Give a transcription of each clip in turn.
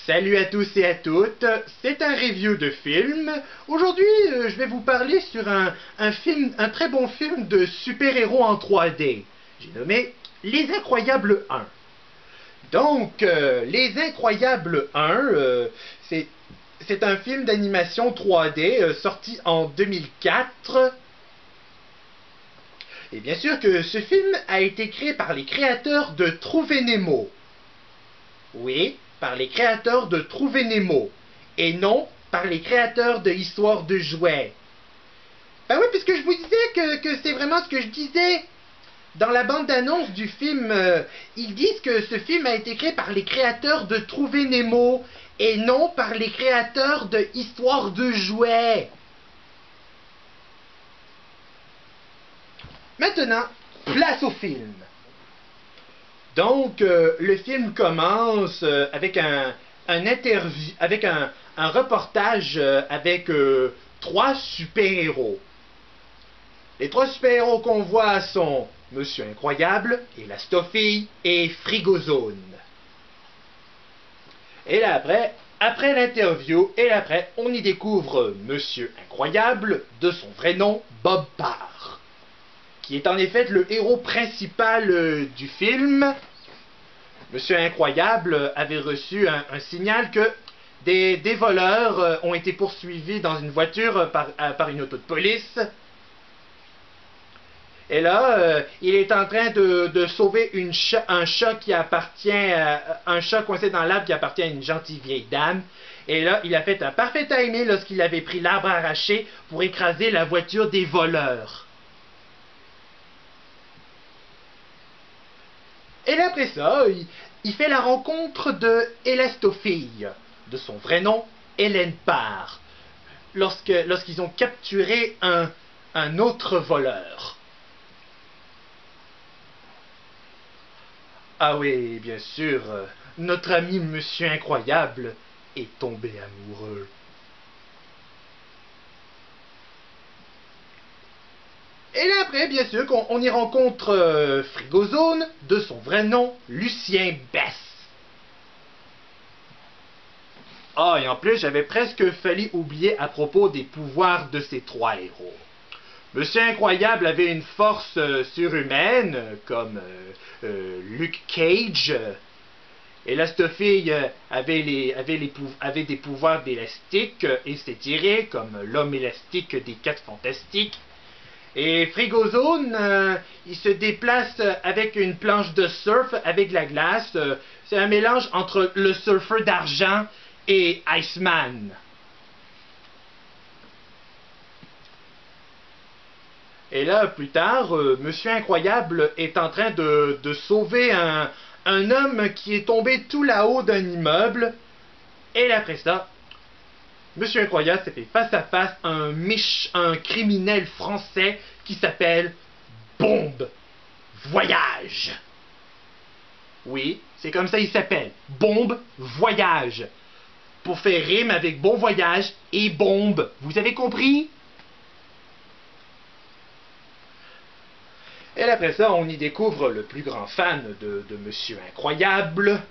Salut à tous et à toutes, c'est un review de film. Aujourd'hui, je vais vous parler sur un très bon film de super-héros en 3D. J'ai nommé Les Incroyables 1. Donc, Les Incroyables 1, c'est un film d'animation 3D sorti en 2004. Et bien sûr que ce film a été créé par les créateurs de Trouver Nemo. Oui, par les créateurs de Trouver Nemo, et non par les créateurs de Histoire de jouets. Ben oui, puisque je vous disais que c'est vraiment ce que je disais. Dans la bande-annonce du film, ils disent que ce film a été créé par les créateurs de Trouver Nemo, et non par les créateurs de Histoire de jouets. Maintenant, place au film. Donc, le film commence avec un reportage avec trois super-héros. Les trois super-héros qu'on voit sont Monsieur Incroyable, Elastofille et Frigozone. Et là après l'interview, on y découvre Monsieur Incroyable, de son vrai nom, Bob Parr, qui est en effet le héros principal du film. Monsieur Incroyable avait reçu un signal que des voleurs ont été poursuivis dans une voiture par une auto de police. Et là, il est en train de sauver un chat un chat coincé dans l'arbre qui appartient à une gentille vieille dame. Et là, il a fait un parfait timing lorsqu'il avait pris l'arbre arraché pour écraser la voiture des voleurs. Et là, après ça, il fait la rencontre de Elastofille, de son vrai nom, Hélène Parr, lorsqu'ils ont capturé un autre voleur. Ah oui, bien sûr, notre ami Monsieur Incroyable est tombé amoureux. Et là après, bien sûr, on y rencontre Frigozone, de son vrai nom, Lucien Bess. Ah, et en plus, j'avais presque failli oublier à propos des pouvoirs de ces trois héros. Monsieur Incroyable avait une force surhumaine, comme Luke Cage. Elastofille avait des pouvoirs d'élastique et s'étirer, comme l'homme élastique des 4 Fantastiques. Et Frigozone, il se déplace avec une planche de surf avec la glace. C'est un mélange entre le surfeur d'argent et Iceman. Et là, plus tard, Monsieur Incroyable est en train de sauver un homme qui est tombé tout là-haut d'un immeuble. Et après ça, Monsieur Incroyable s'est fait face à face à un criminel français qui s'appelle Bombe Voyage. Oui, c'est comme ça il s'appelle. Bombe Voyage. Pour faire rime avec bon voyage et bombe. Vous avez compris? Et après ça, on y découvre le plus grand fan de Monsieur Incroyable,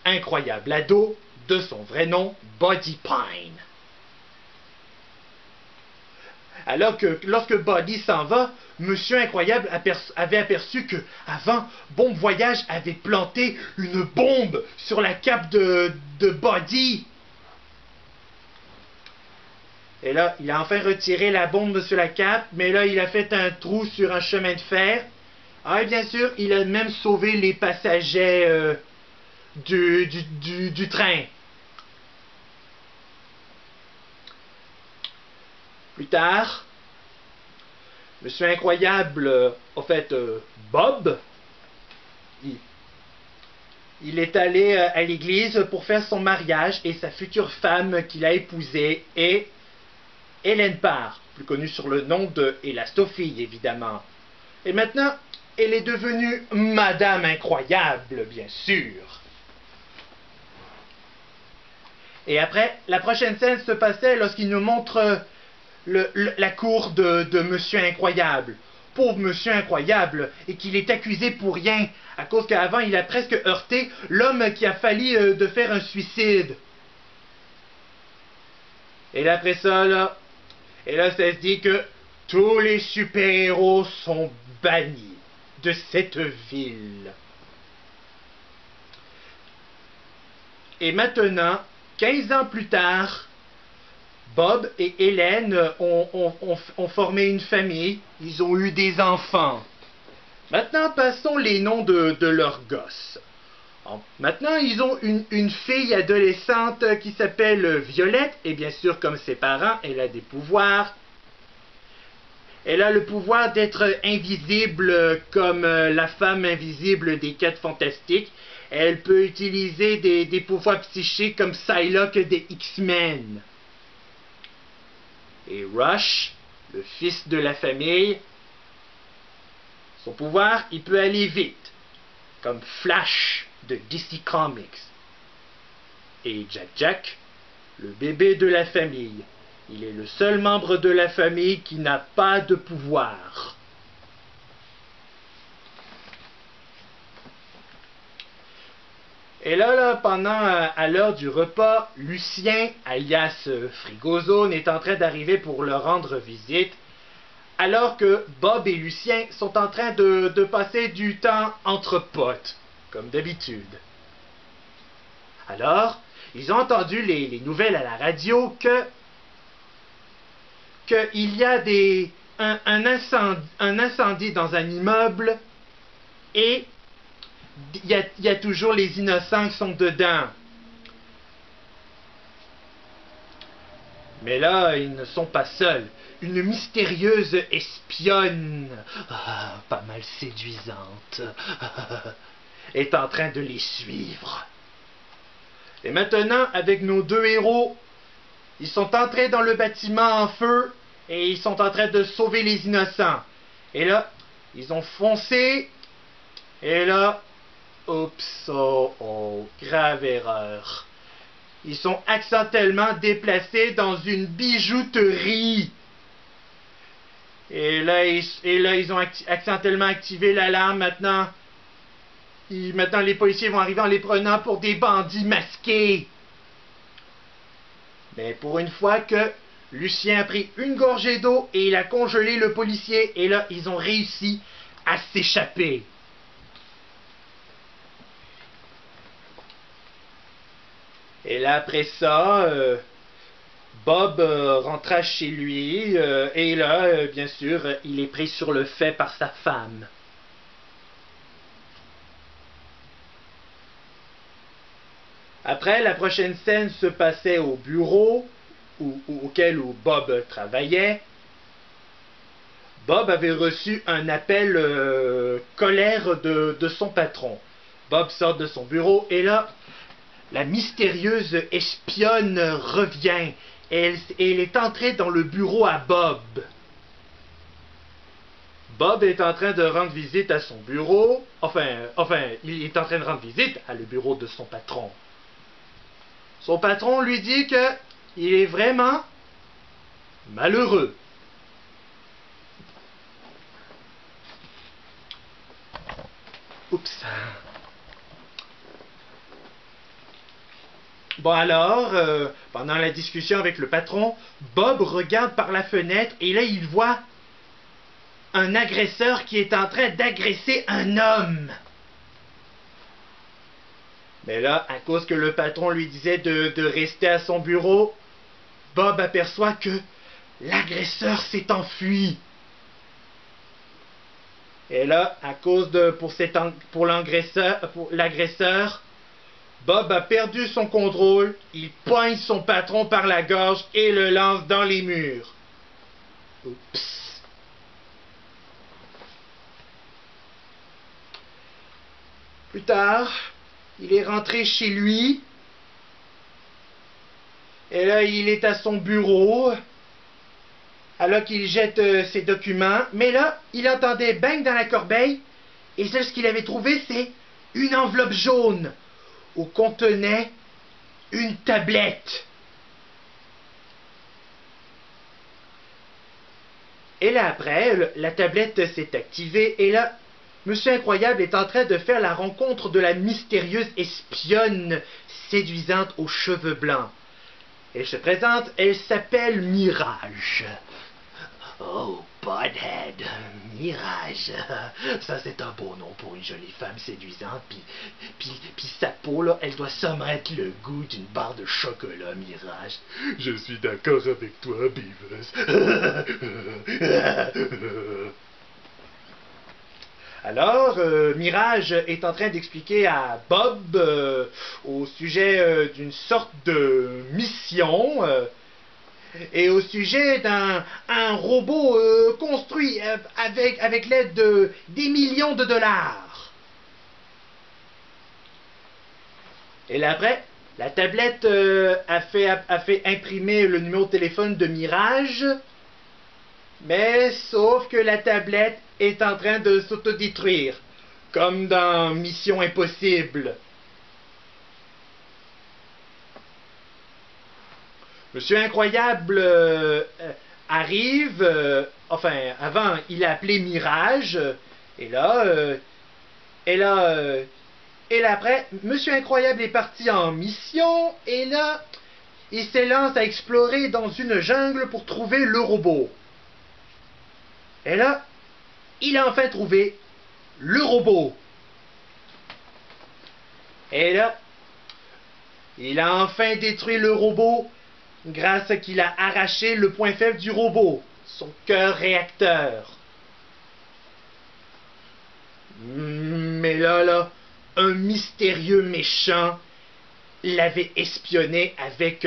Incroyable Ado, de son vrai nom, Buddy Pine. Alors que lorsque Buddy s'en va, Monsieur Incroyable avait aperçu que avant, Bombe Voyage avait planté une bombe sur la cape de Buddy. Et là, il a enfin retiré la bombe sur la cape, mais là, il a fait un trou sur un chemin de fer. Ah, et bien sûr, il a même sauvé les passagers du train. Plus tard, Monsieur Incroyable, Bob, il est allé à l'église pour faire son mariage et sa future femme qu'il a épousée est Hélène Parr, plus connue sur le nom de Elastofille, évidemment. Et maintenant, elle est devenue Madame Incroyable, bien sûr. Et après, la prochaine scène se passait lorsqu'il nous montre la cour de Monsieur Incroyable. Pauvre Monsieur Incroyable, et qu'il est accusé pour rien, à cause qu'avant il a presque heurté l'homme qui a failli de faire un suicide. Et là, après ça, là, et là, ça se dit que tous les super-héros sont bannis de cette ville. Et maintenant, 15 ans plus tard, Bob et Hélène ont formé une famille. Ils ont eu des enfants. Maintenant, passons les noms de leurs gosses. Maintenant, ils ont une fille adolescente qui s'appelle Violette. Et bien sûr, comme ses parents, elle a des pouvoirs. Elle a le pouvoir d'être invisible comme la femme invisible des 4 Fantastiques. Elle peut utiliser des pouvoirs psychiques comme Psylocke des X-Men. Et Rush, le fils de la famille, son pouvoir, il peut aller vite, comme Flash de DC Comics. Et Jack, le bébé de la famille, il est le seul membre de la famille qui n'a pas de pouvoir. Et là, à l'heure du repas, Lucien, alias Frigozone, est en train d'arriver pour leur rendre visite, alors que Bob et Lucien sont en train de passer du temps entre potes, comme d'habitude. Alors, ils ont entendu les nouvelles à la radio qu'il y a un incendie dans un immeuble et il y a toujours les innocents qui sont dedans. Mais là, ils ne sont pas seuls. Une mystérieuse espionne, pas mal séduisante, est en train de les suivre. Et maintenant, avec nos 2 héros, ils sont entrés dans le bâtiment en feu et ils sont en train de sauver les innocents. Et là, ils ont foncé. Et là, oups, grave erreur. Ils sont accidentellement déplacés dans une bijouterie. Et là, ils ont accidentellement activé l'alarme. Maintenant, les policiers vont arriver en les prenant pour des bandits masqués. Mais pour une fois que Lucien a pris une gorgée d'eau et il a congelé le policier, et là, ils ont réussi à s'échapper. Et là, après ça, Bob rentra chez lui, et là, bien sûr, il est pris sur le fait par sa femme. Après, la prochaine scène se passait au bureau auquel Bob travaillait. Bob avait reçu un appel colère de son patron. Bob sort de son bureau et là, la mystérieuse espionne revient. Elle est entrée dans le bureau à Bob. Bob est en train de rendre visite à son bureau. Enfin, il est en train de rendre visite à le bureau de son patron. Son patron lui dit que il est vraiment malheureux. Oups. Bon alors, pendant la discussion avec le patron, Bob regarde par la fenêtre et là il voit un agresseur qui est en train d'agresser un homme. Mais là, à cause que le patron lui disait de rester à son bureau, Bob aperçoit que l'agresseur s'est enfui. Et là, à cause pour l'agresseur, Bob a perdu son contrôle, il poigne son patron par la gorge et le lance dans les murs. Oups. Plus tard, il est rentré chez lui. Et là, il est à son bureau. Alors qu'il jette ses documents. Mais là, il entendait bang dans la corbeille. Et ce qu'il avait trouvé, c'est une enveloppe jaune où contenait une tablette. Et là, après, la tablette s'est activée. Et là, Monsieur Incroyable est en train de faire la rencontre de la mystérieuse espionne séduisante aux cheveux blancs. Elle se présente, elle s'appelle Mirage. Oh, Butthead, Mirage, ça c'est un beau nom pour une jolie femme séduisante, puis sa peau, là, elle doit mettre le goût d'une barre de chocolat, Mirage. Je suis d'accord avec toi, Beavis. Alors, Mirage est en train d'expliquer à Bob au sujet d'une sorte de mission et au sujet d'un robot construit avec l'aide de des millions de dollars. Et là après, la tablette a fait imprimer le numéro de téléphone de Mirage, mais sauf que la tablette est en train de s'autodétruire, comme dans Mission Impossible. Monsieur Incroyable arrive, enfin, avant, il a appelé Mirage, et là, après, Monsieur Incroyable est parti en mission, et là, il s'élance à explorer dans une jungle pour trouver le robot. Et là, il a enfin trouvé le robot. Et là, il a enfin détruit le robot grâce à qu'il a arraché le point faible du robot, son cœur réacteur. Mais là, un mystérieux méchant l'avait espionné avec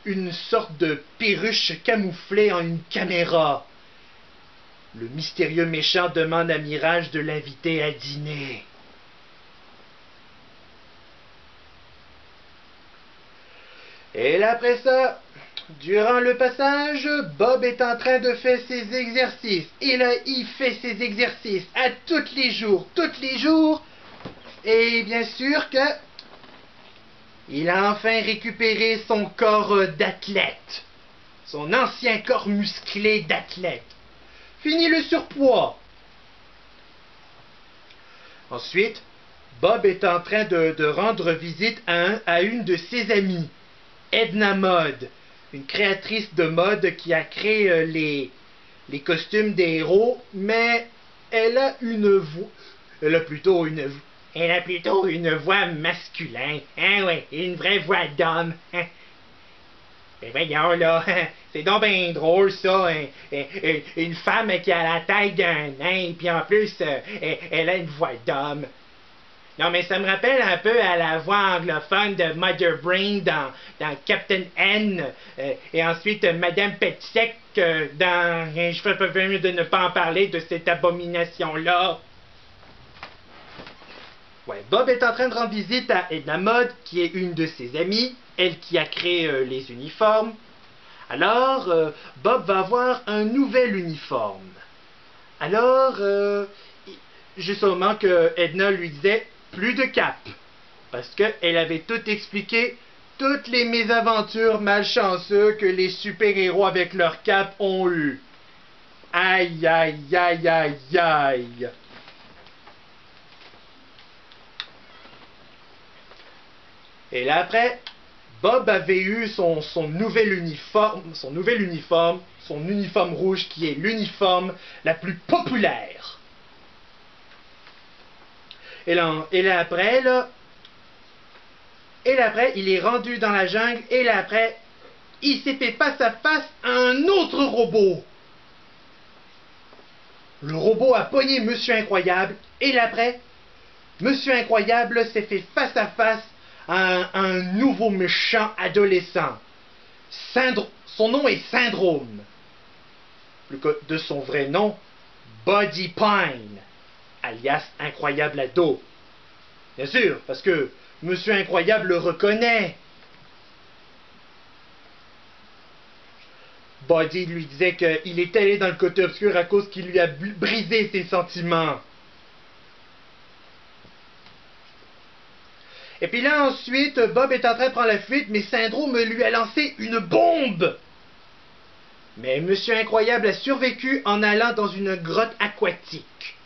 une sorte de perruche camouflée en une caméra. Le mystérieux méchant demande à Mirage de l'inviter à dîner. Et là, après ça, durant le passage, Bob est en train de faire ses exercices. Et là, il fait ses exercices à tous les jours. Et bien sûr que il a enfin récupéré son corps d'athlète. Son ancien corps musclé d'athlète. Fini le surpoids. Ensuite, Bob est en train de rendre visite à une de ses amies, Edna Mode, une créatrice de mode qui a créé les costumes des héros, mais elle a plutôt une voix masculine, hein, ouais, une vraie voix d'homme. Hein. Mais voyons là, c'est donc bien drôle ça, une femme qui a la taille d'un nain, puis en plus, elle a une voix d'homme. Non mais ça me rappelle un peu à la voix anglophone de Mother Brain dans Captain N, et ensuite Madame Petsec dans... Je ferais mieux de ne pas en parler de cette abomination-là. Ouais, Bob est en train de rendre visite à Edna Mode, qui est une de ses amies, elle qui a créé les uniformes. Alors, Bob va avoir un nouvel uniforme. Alors, juste au moment que Edna lui disait plus de cap, parce qu'elle avait tout expliqué, toutes les mésaventures malchanceuses que les super-héros avec leur cap ont eues. Aïe, aïe, aïe, aïe, aïe. Et là après, Bob avait eu son nouvel uniforme, son uniforme rouge qui est l'uniforme la plus populaire. Et là après, il est rendu dans la jungle, et là après, il s'est fait face à face à un autre robot. Le robot a pogné Monsieur Incroyable, et là après, Monsieur Incroyable s'est fait face à face à un nouveau méchant adolescent. Son nom est Syndrome. De son vrai nom, Buddy Pine, alias Incroyable Ado. Bien sûr, parce que Monsieur Incroyable le reconnaît. Buddy lui disait qu'il est allé dans le côté obscur à cause qu'il lui a brisé ses sentiments. Et puis là, ensuite, Bob est en train de prendre la fuite, mais Syndrome lui a lancé une bombe. Mais Monsieur Incroyable a survécu en allant dans une grotte aquatique.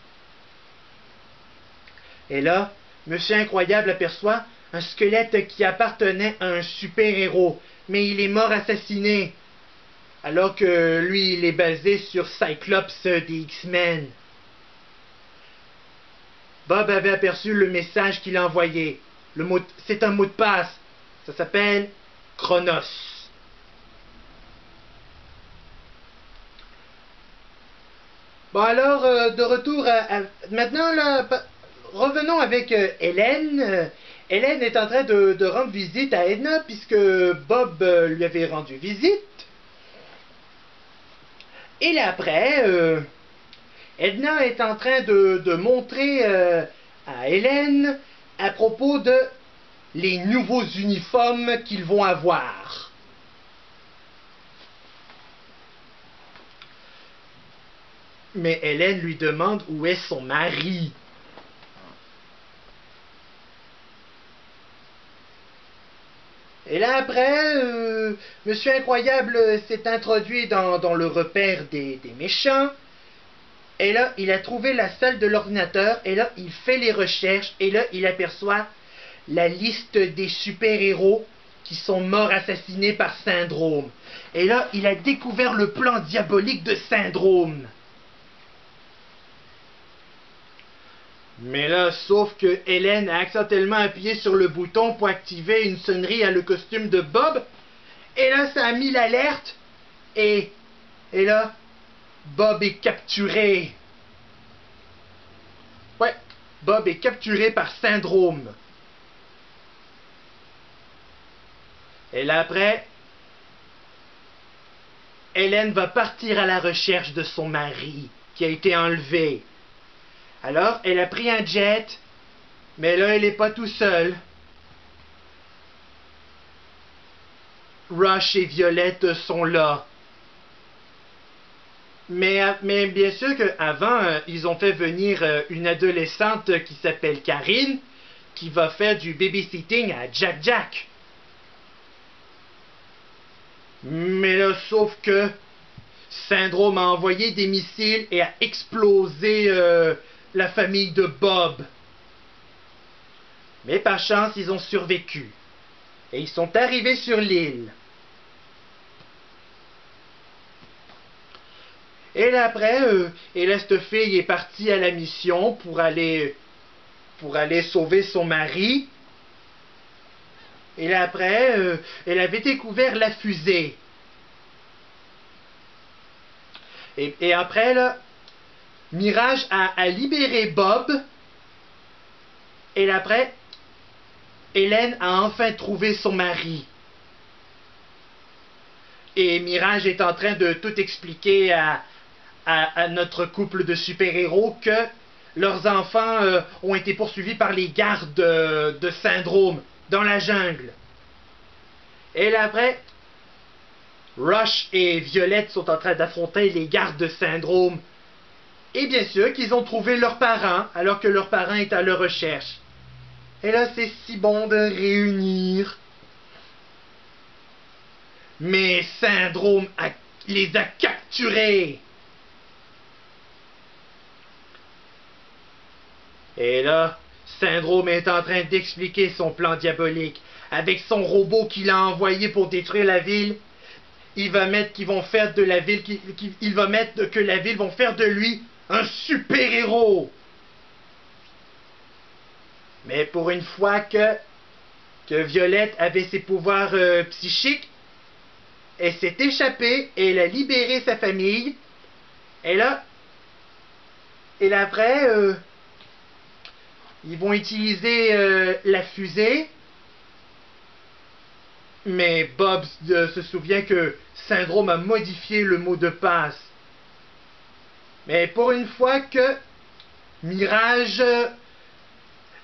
Et là, Monsieur Incroyable aperçoit un squelette qui appartenait à un super-héros, mais il est mort assassiné, alors que lui, il est basé sur Cyclops des X-Men. Bob avait aperçu le message qu'il a envoyé. C'est un mot de passe. Ça s'appelle Chronos. Bon alors, de retour maintenant, là, revenons avec Hélène. Hélène est en train de rendre visite à Edna, puisque Bob lui avait rendu visite. Et là après, Edna est en train de montrer à Hélène à propos de les nouveaux uniformes qu'ils vont avoir. Mais Hélène lui demande où est son mari. Et là après, Monsieur Incroyable s'est introduit dans le repère des méchants. Et là, il a trouvé la salle de l'ordinateur. Et là, il fait les recherches. Et là, il aperçoit la liste des super-héros qui sont morts assassinés par Syndrome. Et là, il a découvert le plan diabolique de Syndrome. Mais là, sauf que Hélène a accidentellement appuyé sur le bouton pour activer une sonnerie à le costume de Bob. Et là, ça a mis l'alerte. Et là, Bob est capturé. Ouais, Bob est capturé par Syndrome. Et là après, Hélène va partir à la recherche de son mari qui a été enlevé. Alors, elle a pris un jet, mais là, elle n'est pas tout seul. Rush et Violette sont là. Mais bien sûr qu'avant, ils ont fait venir une adolescente qui s'appelle Karine, qui va faire du babysitting à Jack Jack. Mais là, sauf que Syndrome a envoyé des missiles et a explosé la famille de Bob. Mais par chance, ils ont survécu. Et ils sont arrivés sur l'île. Et là après, cette fille est partie à la mission pour aller sauver son mari. Et là après, elle avait découvert la fusée. Et après, là, Mirage a libéré Bob. Et là après, Hélène a enfin trouvé son mari. Et Mirage est en train de tout expliquer à notre couple de super-héros que leurs enfants ont été poursuivis par les gardes de Syndrome dans la jungle. Et là après, Rush et Violette sont en train d'affronter les gardes de Syndrome. Et bien sûr qu'ils ont trouvé leurs parents, alors que leurs parents étaient à leur recherche. Et là, c'est si bon de réunir. Mais Syndrome les a capturés. Et là, Syndrome est en train d'expliquer son plan diabolique. Avec son robot qu'il a envoyé pour détruire la ville, il va mettre qu'ils vont faire de la ville, il va mettre que la ville vont faire de lui un super-héros. Mais pour une fois que Violette avait ses pouvoirs psychiques, elle s'est échappée et elle a libéré sa famille. Et là après, ils vont utiliser la fusée. Mais Bob se souvient que Syndrome a modifié le mot de passe. Mais pour une fois que Mirage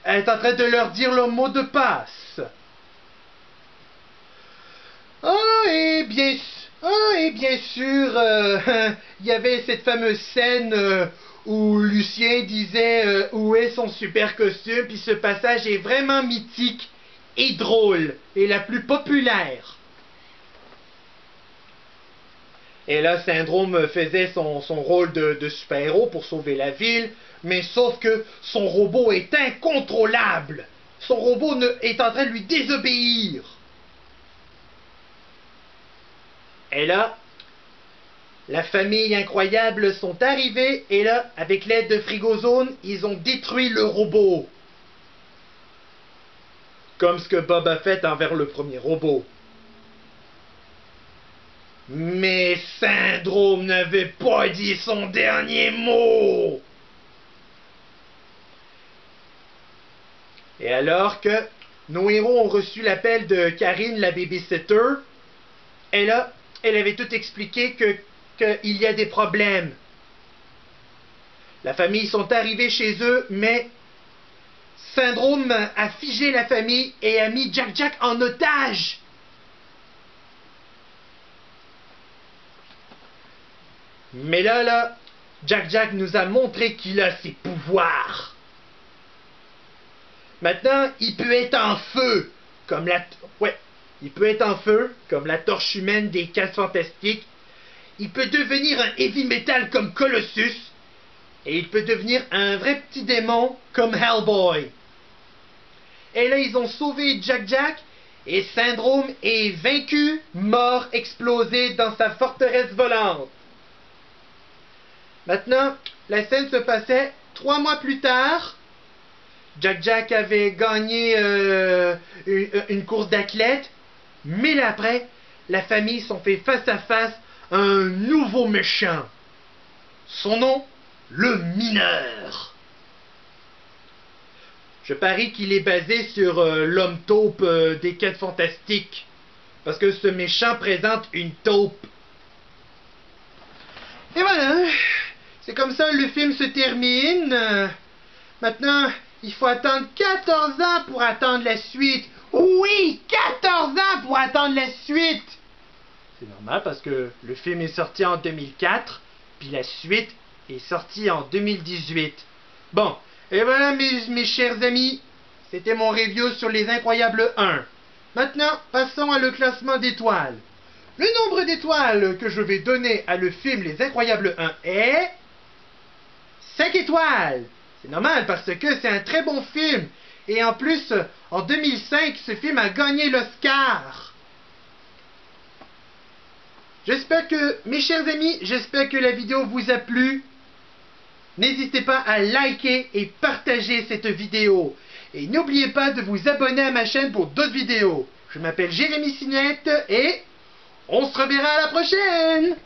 est en train de leur dire le mot de passe. Et bien sûr, il y avait cette fameuse scène où Lucien disait où est son super costume, puis ce passage est vraiment mythique et drôle, et la plus populaire. Et là, Syndrome faisait son rôle de super-héros pour sauver la ville. Mais sauf que son robot est incontrôlable. Son robot est en train de lui désobéir. Et là, la famille incroyable sont arrivés et là, avec l'aide de Frigozone, ils ont détruit le robot. Comme ce que Bob a fait envers le premier robot. Mais Syndrome n'avait pas dit son dernier mot. Et alors que nos héros ont reçu l'appel de Karine, la babysitter, elle avait tout expliqué qu'il y a des problèmes. La famille sont arrivés chez eux, mais Syndrome a figé la famille et a mis Jack en otage. Mais là, Jack nous a montré qu'il a ses pouvoirs. Maintenant, il peut être en feu, comme il peut être en feu, comme la torche humaine des 4 Fantastiques. Il peut devenir un heavy metal comme Colossus. Et il peut devenir un vrai petit démon comme Hellboy. Et là, ils ont sauvé Jack et Syndrome est vaincu, mort, explosé dans sa forteresse volante. Maintenant, la scène se passait 3 mois plus tard. Jack avait gagné une course d'athlète, mais là après, la famille s'en fait face à face à un nouveau méchant. Son nom, le Mineur. Je parie qu'il est basé sur l'homme taupe des 4 Fantastiques, parce que ce méchant présente une taupe. Et voilà, c'est comme ça le film se termine. Maintenant, il faut attendre 14 ans pour attendre la suite. Oui, 14 ans pour attendre la suite. C'est normal parce que le film est sorti en 2004, puis la suite est sortie en 2018. Bon, et voilà mes chers amis, c'était mon review sur Les Incroyables 1. Maintenant, passons à le classement d'étoiles. Le nombre d'étoiles que je vais donner à le film Les Incroyables 1 est 5 étoiles. C'est normal parce que c'est un très bon film. Et en plus, en 2005, ce film a gagné l'Oscar. J'espère que, mes chers amis, j'espère que la vidéo vous a plu. N'hésitez pas à liker et partager cette vidéo. Et n'oubliez pas de vous abonner à ma chaîne pour d'autres vidéos. Je m'appelle Jérémy Signette et on se reverra à la prochaine!